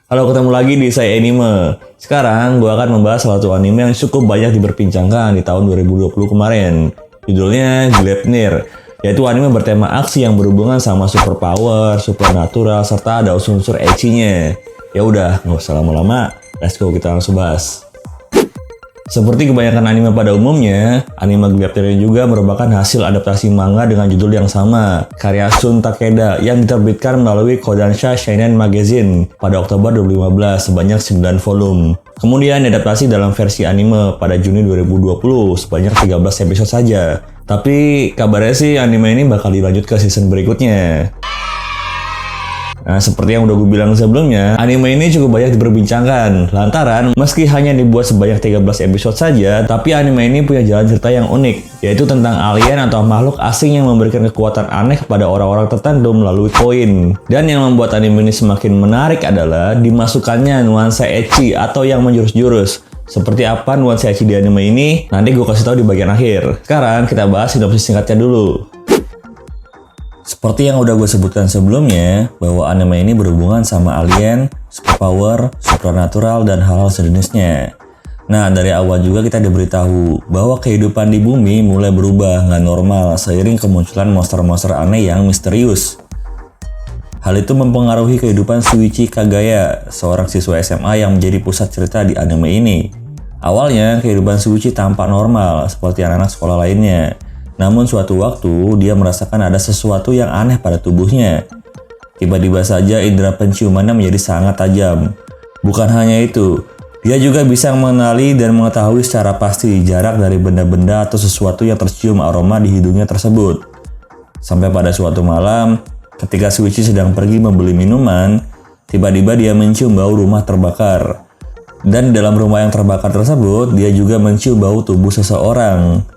Halo, ketemu lagi di Saya Anime. Sekarang gue akan membahas salah satu anime yang cukup banyak diperbincangkan di tahun 2020 kemarin. Judulnya Gleipnir, yaitu anime bertema aksi yang berhubungan sama superpower, supernatural, serta ada unsur-unsur ecchi-nya. Ya udah, nggak usah lama-lama, let's go, kita langsung bahas. Seperti kebanyakan anime pada umumnya, anime Gleipnir juga merupakan hasil adaptasi manga dengan judul yang sama, karya Shun Takeda yang diterbitkan melalui Kodansha Shonen Magazine pada Oktober 2015 sebanyak 9 volume. Kemudian diadaptasi dalam versi anime pada Juni 2020 sebanyak 13 episode saja. Tapi kabarnya sih anime ini bakal dilanjut ke season berikutnya. Nah, seperti yang udah gue bilang sebelumnya, anime ini cukup banyak diperbincangkan. Lantaran, meski hanya dibuat sebanyak 13 episode saja, tapi anime ini punya jalan cerita yang unik, yaitu tentang alien atau makhluk asing yang memberikan kekuatan aneh kepada orang-orang tertentu melalui koin. Dan yang membuat anime ini semakin menarik adalah dimasukkannya nuansa ecchi atau yang menjurus-jurus. Seperti apa nuansa ecchi di anime ini, nanti gue kasih tahu di bagian akhir. Sekarang kita bahas sinopsis singkatnya dulu. Seperti yang udah gue sebutkan sebelumnya, bahwa anime ini berhubungan sama alien, superpower, supernatural, dan hal-hal sejenisnya. Nah, dari awal juga kita diberitahu bahwa kehidupan di bumi mulai berubah nggak normal seiring kemunculan monster-monster aneh yang misterius. Hal itu mempengaruhi kehidupan Shuichi Kagaya, seorang siswa SMA yang menjadi pusat cerita di anime ini. Awalnya, kehidupan Shuichi tampak normal seperti anak-anak sekolah lainnya. Namun suatu waktu, dia merasakan ada sesuatu yang aneh pada tubuhnya. Tiba-tiba saja indera penciumannya menjadi sangat tajam. Bukan hanya itu, dia juga bisa mengenali dan mengetahui secara pasti jarak dari benda-benda atau sesuatu yang tercium aroma di hidungnya tersebut. Sampai pada suatu malam, ketika Shuichi sedang pergi membeli minuman, tiba-tiba dia mencium bau rumah terbakar. Dan di dalam rumah yang terbakar tersebut, dia juga mencium bau tubuh seseorang.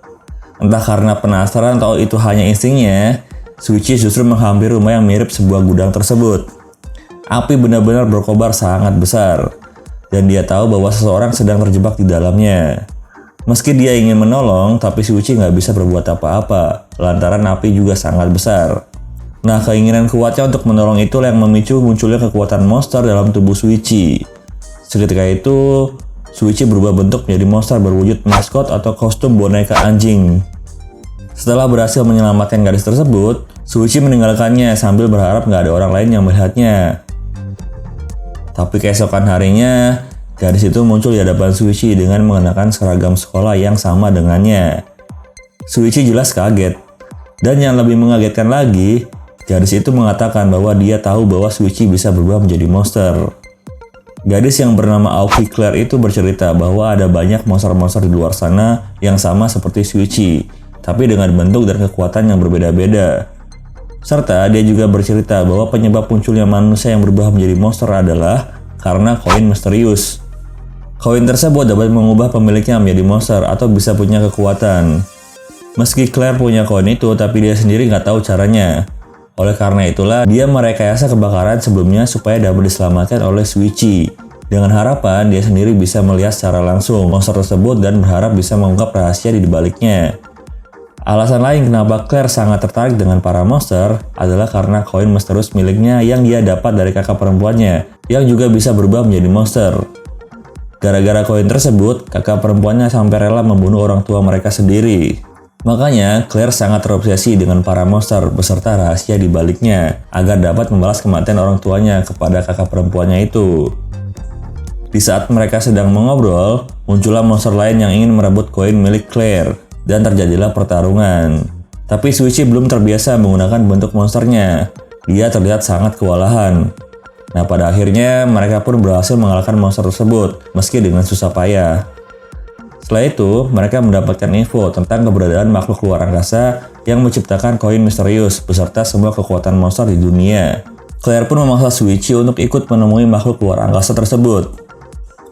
Entah karena penasaran atau itu hanya instingnya, Shuichi justru menghampiri rumah yang mirip sebuah gudang tersebut. Api benar-benar berkobar sangat besar, dan dia tahu bahwa seseorang sedang terjebak di dalamnya. Meski dia ingin menolong, tapi Shuichi nggak bisa berbuat apa-apa, lantaran api juga sangat besar. Nah, keinginan kuatnya untuk menolong itulah yang memicu munculnya kekuatan monster dalam tubuh Shuichi. Seketika itu, Shuichi berubah bentuk menjadi monster berwujud maskot atau kostum boneka anjing. Setelah berhasil menyelamatkan gadis tersebut, Shuichi meninggalkannya sambil berharap nggak ada orang lain yang melihatnya. Tapi keesokan harinya, gadis itu muncul di hadapan Shuichi dengan mengenakan seragam sekolah yang sama dengannya. Shuichi jelas kaget. Dan yang lebih mengagetkan lagi, gadis itu mengatakan bahwa dia tahu bahwa Shuichi bisa berubah menjadi monster. Gadis yang bernama Aoki Claire itu bercerita bahwa ada banyak monster-monster di luar sana yang sama seperti Shuichi, tapi dengan bentuk dan kekuatan yang berbeda-beda. Serta dia juga bercerita bahwa penyebab munculnya manusia yang berubah menjadi monster adalah karena koin misterius. Koin tersebut dapat mengubah pemiliknya menjadi monster atau bisa punya kekuatan. Meski Claire punya koin itu, tapi dia sendiri nggak tahu caranya. Oleh karena itulah, dia merekayasa kebakaran sebelumnya supaya dapat diselamatkan oleh Shuichi. Dengan harapan dia sendiri bisa melihat secara langsung monster tersebut dan berharap bisa mengungkap rahasia di baliknya. Alasan lain kenapa Claire sangat tertarik dengan para monster adalah karena koin misterius miliknya yang dia dapat dari kakak perempuannya yang juga bisa berubah menjadi monster. Gara-gara koin tersebut, kakak perempuannya sampai rela membunuh orang tua mereka sendiri. Makanya, Claire sangat terobsesi dengan para monster beserta rahasia di baliknya agar dapat membalas kematian orang tuanya kepada kakak perempuannya itu. Di saat mereka sedang mengobrol, muncullah monster lain yang ingin merebut koin milik Claire. Dan terjadilah pertarungan. Tapi Shuichi belum terbiasa menggunakan bentuk monsternya. Dia terlihat sangat kewalahan. Nah, pada akhirnya mereka pun berhasil mengalahkan monster tersebut, meski dengan susah payah. Setelah itu, mereka mendapatkan info tentang keberadaan makhluk luar angkasa yang menciptakan koin misterius beserta semua kekuatan monster di dunia. Claire pun memaksa Shuichi untuk ikut menemui makhluk luar angkasa tersebut.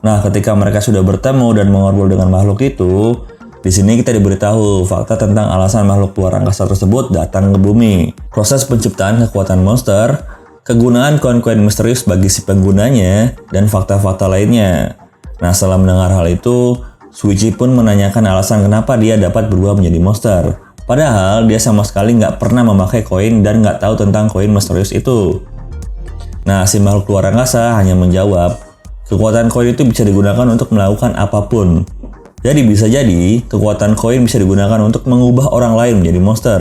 Nah, ketika mereka sudah bertemu dan mengobrol dengan makhluk itu, di sini kita diberitahu fakta tentang alasan makhluk luar angkasa tersebut datang ke bumi, proses penciptaan kekuatan monster, kegunaan koin-koin misterius bagi si penggunanya, dan fakta-fakta lainnya. Nah, setelah mendengar hal itu, Shuichi pun menanyakan alasan kenapa dia dapat berubah menjadi monster. Padahal dia sama sekali nggak pernah memakai koin dan nggak tahu tentang koin misterius itu. Nah, si makhluk luar angkasa hanya menjawab, kekuatan koin itu bisa digunakan untuk melakukan apapun. Jadi bisa jadi, kekuatan koin bisa digunakan untuk mengubah orang lain menjadi monster.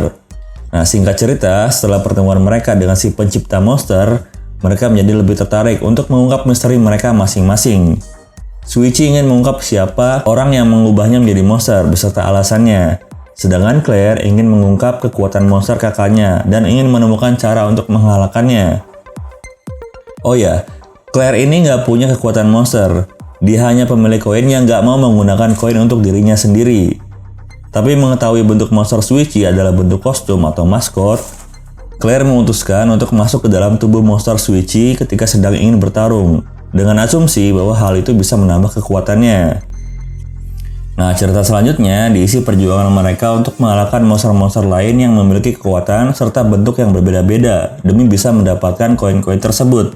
Nah, singkat cerita, setelah pertemuan mereka dengan si pencipta monster, mereka menjadi lebih tertarik untuk mengungkap misteri mereka masing-masing. Shuichi ingin mengungkap siapa orang yang mengubahnya menjadi monster beserta alasannya. Sedangkan Claire ingin mengungkap kekuatan monster kakaknya dan ingin menemukan cara untuk mengalahkannya. Oh ya, Claire ini nggak punya kekuatan monster. Dia hanya pemilik koin yang nggak mau menggunakan koin untuk dirinya sendiri. Tapi mengetahui bentuk monster Shuichi adalah bentuk kostum atau maskot, Claire memutuskan untuk masuk ke dalam tubuh monster Shuichi ketika sedang ingin bertarung, dengan asumsi bahwa hal itu bisa menambah kekuatannya. Nah, cerita selanjutnya diisi perjuangan mereka untuk mengalahkan monster-monster lain yang memiliki kekuatan serta bentuk yang berbeda-beda demi bisa mendapatkan koin-koin tersebut.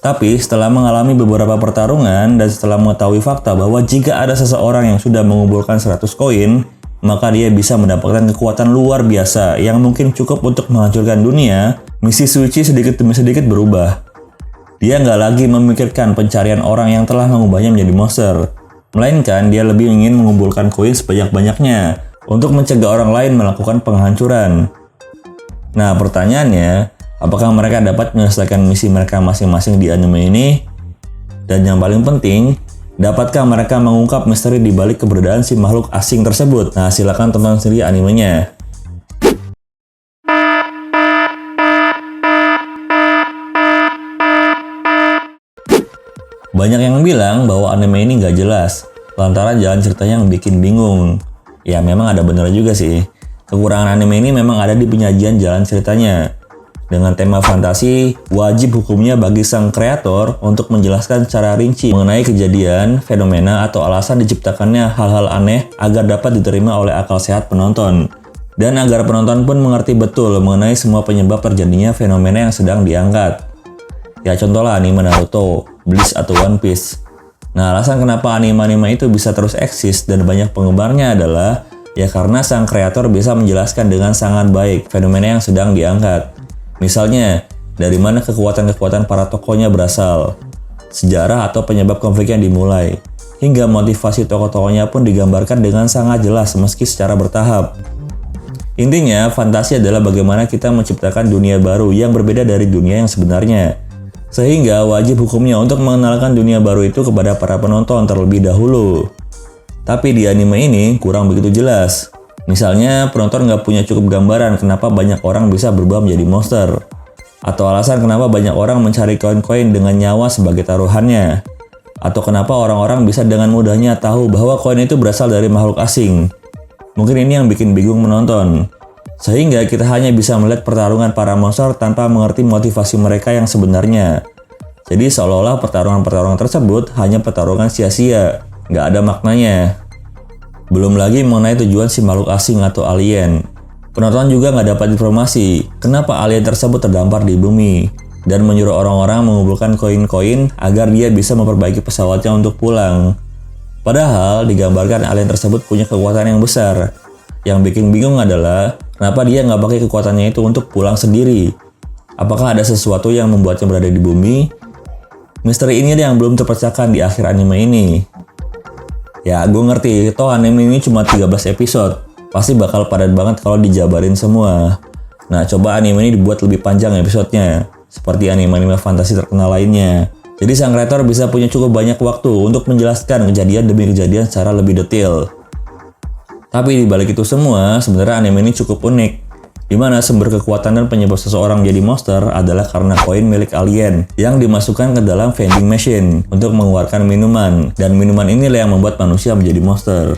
Tapi setelah mengalami beberapa pertarungan dan setelah mengetahui fakta bahwa jika ada seseorang yang sudah mengumpulkan 100 koin, maka dia bisa mendapatkan kekuatan luar biasa yang mungkin cukup untuk menghancurkan dunia, misi Shuichi sedikit demi sedikit berubah. Dia nggak lagi memikirkan pencarian orang yang telah mengubahnya menjadi monster, melainkan dia lebih ingin mengumpulkan koin sebanyak-banyaknya untuk mencegah orang lain melakukan penghancuran. Nah, pertanyaannya, apakah mereka dapat menyelesaikan misi mereka masing-masing di anime ini? Dan yang paling penting, dapatkah mereka mengungkap misteri di balik keberadaan si makhluk asing tersebut? Nah, silakan tonton sendiri animenya. Banyak yang bilang bahwa anime ini nggak jelas, lantaran jalan ceritanya yang bikin bingung. Ya, memang ada bener juga sih. Kekurangan anime ini memang ada di penyajian jalan ceritanya. Dengan tema fantasi, wajib hukumnya bagi sang kreator untuk menjelaskan secara rinci mengenai kejadian, fenomena, atau alasan diciptakannya hal-hal aneh agar dapat diterima oleh akal sehat penonton. Dan agar penonton pun mengerti betul mengenai semua penyebab terjadinya fenomena yang sedang diangkat. Ya, contohlah anime Naruto, Bleach, atau One Piece. Nah, alasan kenapa anime-anime itu bisa terus eksis dan banyak penggemarnya adalah ya karena sang kreator bisa menjelaskan dengan sangat baik fenomena yang sedang diangkat. Misalnya, dari mana kekuatan-kekuatan para tokohnya berasal, sejarah atau penyebab konflik yang dimulai, hingga motivasi tokoh-tokohnya pun digambarkan dengan sangat jelas meski secara bertahap. Intinya, fantasi adalah bagaimana kita menciptakan dunia baru yang berbeda dari dunia yang sebenarnya. Sehingga wajib hukumnya untuk mengenalkan dunia baru itu kepada para penonton terlebih dahulu. Tapi di anime ini kurang begitu jelas. Misalnya, penonton nggak punya cukup gambaran kenapa banyak orang bisa berubah menjadi monster. Atau alasan kenapa banyak orang mencari koin-koin dengan nyawa sebagai taruhannya. Atau kenapa orang-orang bisa dengan mudahnya tahu bahwa koin itu berasal dari makhluk asing. Mungkin ini yang bikin bingung menonton. Sehingga kita hanya bisa melihat pertarungan para monster tanpa mengerti motivasi mereka yang sebenarnya. Jadi seolah-olah pertarungan-pertarungan tersebut hanya pertarungan sia-sia, nggak ada maknanya. Belum lagi mengenai tujuan si makhluk asing atau alien. Penonton juga nggak dapat informasi kenapa alien tersebut terdampar di bumi dan menyuruh orang-orang mengumpulkan koin-koin agar dia bisa memperbaiki pesawatnya untuk pulang. Padahal digambarkan alien tersebut punya kekuatan yang besar. Yang bikin bingung adalah kenapa dia nggak pakai kekuatannya itu untuk pulang sendiri. Apakah ada sesuatu yang membuatnya berada di bumi? Misteri ini yang belum terpecahkan di akhir anime ini. Ya, gue ngerti, toh anime ini cuma 13 episode. Pasti bakal padat banget kalau dijabarin semua. Nah, coba anime ini dibuat lebih panjang episodenya, seperti anime-anime fantasi terkenal lainnya. Jadi sang kreator bisa punya cukup banyak waktu untuk menjelaskan kejadian demi kejadian secara lebih detail. Tapi di balik itu semua, sebenarnya anime ini cukup unik, di mana sumber kekuatan dan penyebab seseorang menjadi monster adalah karena koin milik alien yang dimasukkan ke dalam vending machine untuk mengeluarkan minuman, dan minuman inilah yang membuat manusia menjadi monster.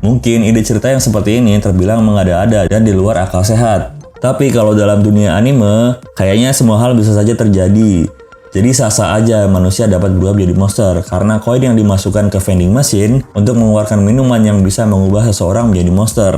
Mungkin ide cerita yang seperti ini terbilang mengada-ada dan di luar akal sehat. Tapi kalau dalam dunia anime, kayaknya semua hal bisa saja terjadi. Jadi sah-sah aja manusia dapat berubah menjadi monster karena koin yang dimasukkan ke vending machine untuk mengeluarkan minuman yang bisa mengubah seseorang menjadi monster.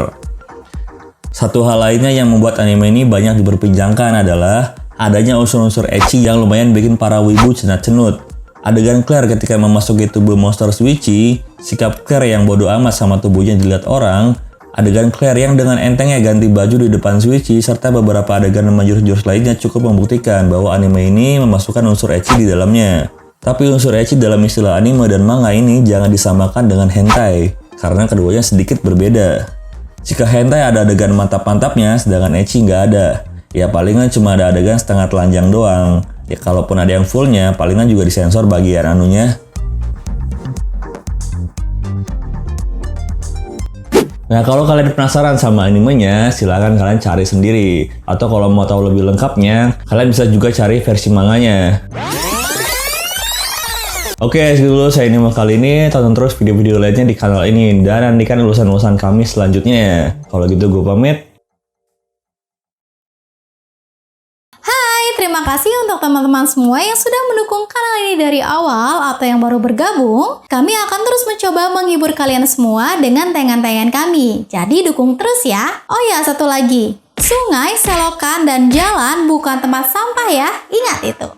Satu hal lainnya yang membuat anime ini banyak diperbincangkan adalah adanya unsur-unsur ecchi yang lumayan bikin para wibu cenat-cenut. Adegan Claire ketika memasuki tubuh monster Shuichi, sikap Claire yang bodoh amat sama tubuhnya dilihat orang, Adegan Claire yang dengan entengnya ganti baju di depan Shuichi serta beberapa adegan sama jurus-jurus lainnya cukup membuktikan bahwa anime ini memasukkan unsur ecchi di dalamnya. Tapi unsur ecchi dalam istilah anime dan manga ini jangan disamakan dengan hentai, karena keduanya sedikit berbeda. Jika hentai ada adegan mantap-mantapnya, sedangkan ecchi nggak ada. Ya palingan cuma ada adegan setengah telanjang doang. Ya kalaupun ada yang fullnya, palingan juga disensor bagian anunya. Nah, kalau kalian penasaran sama animenya, silahkan kalian cari sendiri. Atau kalau mau tahu lebih lengkapnya, kalian bisa juga cari versi manganya. Oke, segitu dulu saya Nimo kali ini. Tonton terus video-video lainnya di kanal ini. Dan nantikan ulasan-ulasan kami selanjutnya. Kalau gitu gue pamit. Terima kasih untuk teman-teman semua yang sudah mendukung kanal ini dari awal atau yang baru bergabung. Kami akan terus mencoba menghibur kalian semua dengan tayangan-tayangan kami. Jadi dukung terus ya. Oh ya, satu lagi. Sungai, selokan, dan jalan bukan tempat sampah ya. Ingat itu.